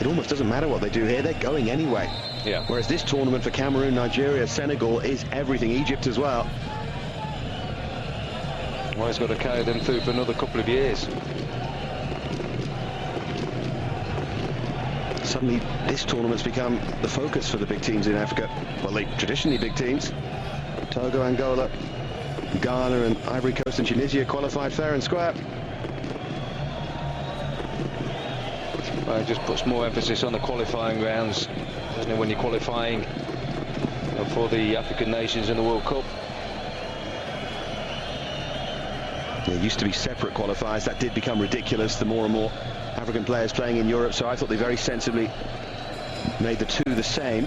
it almost doesn't matter what they do here, they're going anyway. Yeah. Whereas this tournament for Cameroon, Nigeria, Senegal is everything. Egypt as well. Well, he's got to carry them through for another couple of years. Suddenly, this tournament's become the focus for the big teams in Africa. Well, the traditionally big teams. Togo, Angola, Ghana and Ivory Coast and Tunisia qualified fair and square. Well, it just puts more emphasis on the qualifying rounds, doesn't it, when you're qualifying for the African nations in the World Cup. There used to be separate qualifiers. That did become ridiculous, the more and more African players playing in Europe, so I thought they very sensibly made the two the same.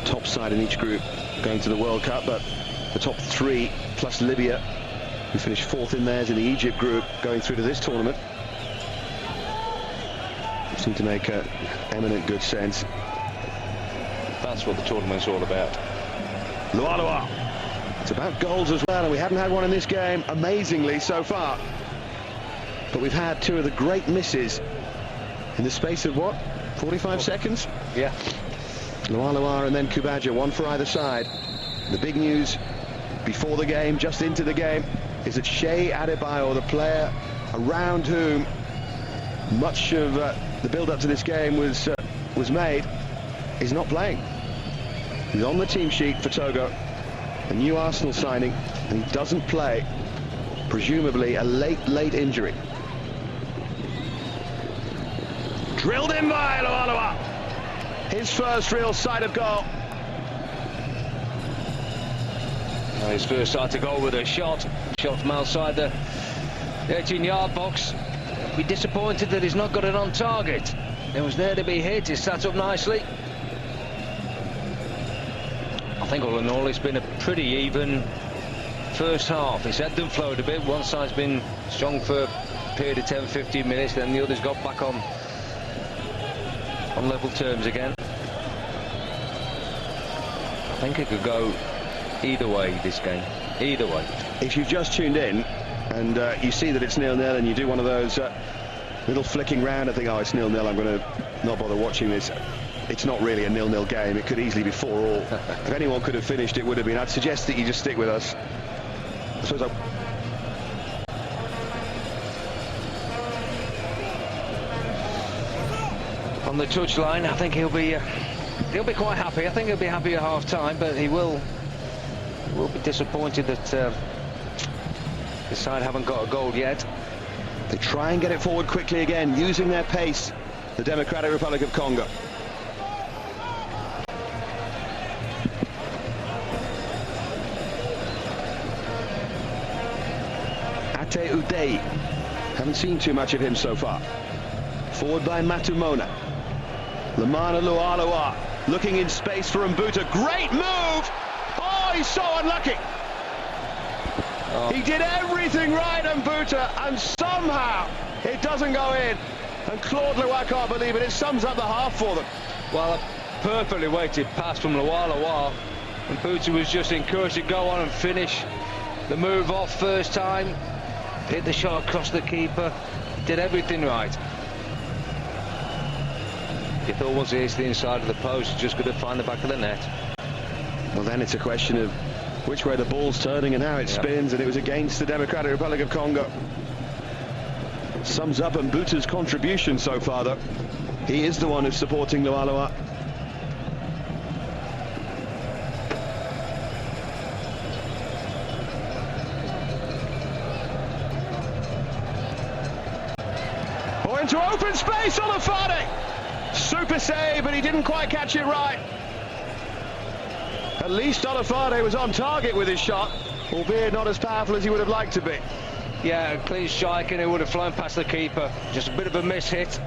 Top side in each group going to the World Cup, but the top three plus Libya, who finished fourth in theirs in the Egypt group, going through to this tournament. Seem to make eminent good sense. That's what the tournament's all about. Lualua. It's about goals as well, and we haven't had one in this game, amazingly, so far. But we've had two of the great misses in the space of, what, 45 seconds? Yeah. Lualua and then Kubaja, one for either side. The big news before the game, just into the game, is that Shea Adebayo, the player around whom much of the build-up to this game was made, is not playing. He's on the team sheet for Togo, a new Arsenal signing, and he doesn't play, presumably a late injury. Drilled in by Lualua. His first real sight of goal. His first sight of goal with a shot from outside the 18-yard box. Be disappointed that he's not got it on target. It was there to be hit. He's sat up nicely. I think all in all it's been a pretty even first half. It's ebbed and flowed a bit. One side's been strong for a period of 10-15 minutes, then the others got back on level terms again. I think it could go either way, this game. Either way. If you've just tuned in and you see that it's 0-0 and you do one of those little flicking round and think, oh, it's 0-0, I'm going to not bother watching this. It's not really a 0-0 game. It could easily be 4-4. If anyone could have finished, it would have been. I'd suggest that you just stick with us. I suppose on the touchline, I think he'll be quite happy. I think he'll be happy at half-time, but he will be disappointed that the side haven't got a goal yet. They try and get it forward quickly again, using their pace, the Democratic Republic of Congo. Ate Udei, haven't seen too much of him so far. Forward by Matumona. Lamana Lualua looking in space for Mbuta. Great move! Oh, he's so unlucky. Oh. He did everything right, Mbuta, and somehow it doesn't go in. And Claude Leroy can't believe it. It sums up the half for them. Well, a perfectly weighted pass from Lualua. Mbuta was just encouraged to go on and finish the move off first time. Hit the shot across the keeper. Did everything right. You thought once it hits the inside of the post, you're just going to find the back of the net. Well, then it's a question of which way the ball's turning and how it spins, and it was against the Democratic Republic of Congo. Sums up Mbuta's contribution so far, though. He is the one who's supporting Lualua. Oh, into open space, Olafade! Super save, but he didn't quite catch it right. At least Olafade was on target with his shot, albeit not as powerful as he would have liked to be. Yeah, a clean strike and it would have flown past the keeper. Just a bit of a miss hit.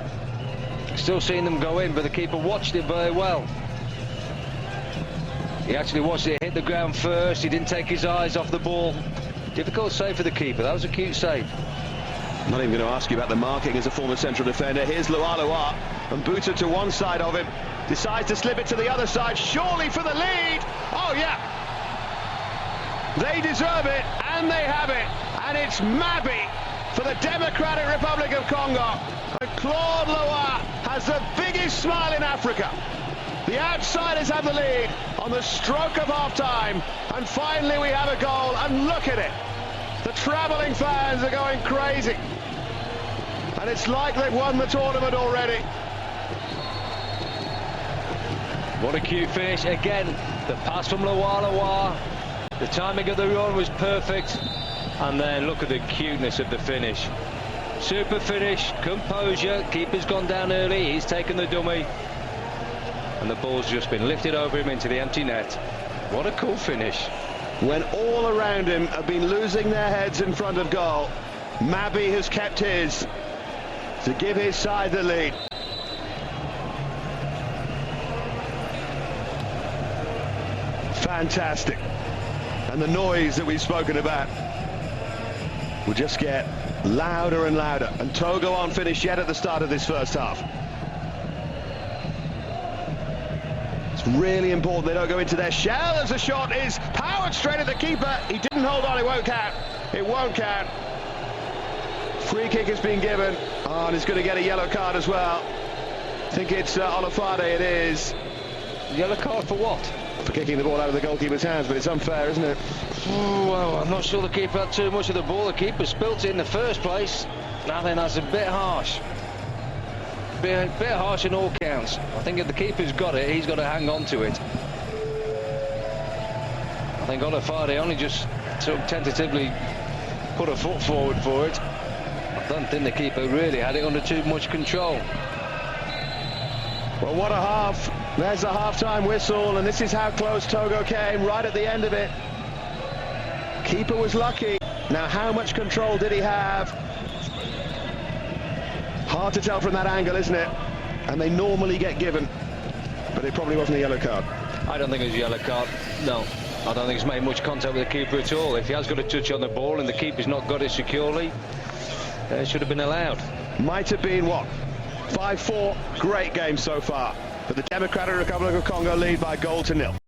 Still seeing them go in, but the keeper watched it very well. He actually watched it hit the ground first. He didn't take his eyes off the ball. Difficult save for the keeper. That was a cute save. I'm not even going to ask you about the marking as a former central defender. Here's Lualua, and Mbuta to one side of him. Decides to slip it to the other side, surely for the lead. Oh, yeah. They deserve it, and they have it. And it's Mabi for the Democratic Republic of Congo. And Claude Loire has the biggest smile in Africa. The outsiders have the lead on the stroke of half-time, and finally we have a goal, and look at it. The travelling fans are going crazy, and it's like they've won the tournament already. What a cute finish. Again, the pass from Loire. The timing of the run was perfect, and then look at the cuteness of the finish. Super finish, composure, keeper's gone down early, he's taken the dummy, and the ball's just been lifted over him into the empty net. What a cool finish. When all around him have been losing their heads in front of goal, Mabi has kept his to give his side the lead. Fantastic. And the noise that we've spoken about will just get louder and louder. And Togo aren't finished yet at the start of this first half. It's really important they don't go into their shell as the shot is powered straight at the keeper. He didn't hold on, it won't count. It won't count. Free kick has been given. Oh, and he's going to get a yellow card as well. I think it's Olafade, it is. Yellow card for what? For kicking the ball out of the goalkeeper's hands, but it's unfair, isn't it? Well, I'm not sure the keeper had too much of the ball. The keeper spilt it in the first place. I think that's a bit harsh. Bit harsh in all counts. I think if the keeper's got it, he's got to hang on to it. I think Olafade only just sort of tentatively put a foot forward for it. I don't think the keeper really had it under too much control. Well, what a half. There's the half-time whistle, and this is how close Togo came, right at the end of it. Keeper was lucky. Now, how much control did he have? Hard to tell from that angle, isn't it? And they normally get given, but it probably wasn't a yellow card. I don't think it was a yellow card, no. I don't think he's made much contact with the keeper at all. If he has got a touch on the ball and the keeper's not got it securely, it should have been allowed. Might have been, what, 5-4? Great game so far. But the Democratic Republic of Congo lead by 1-0.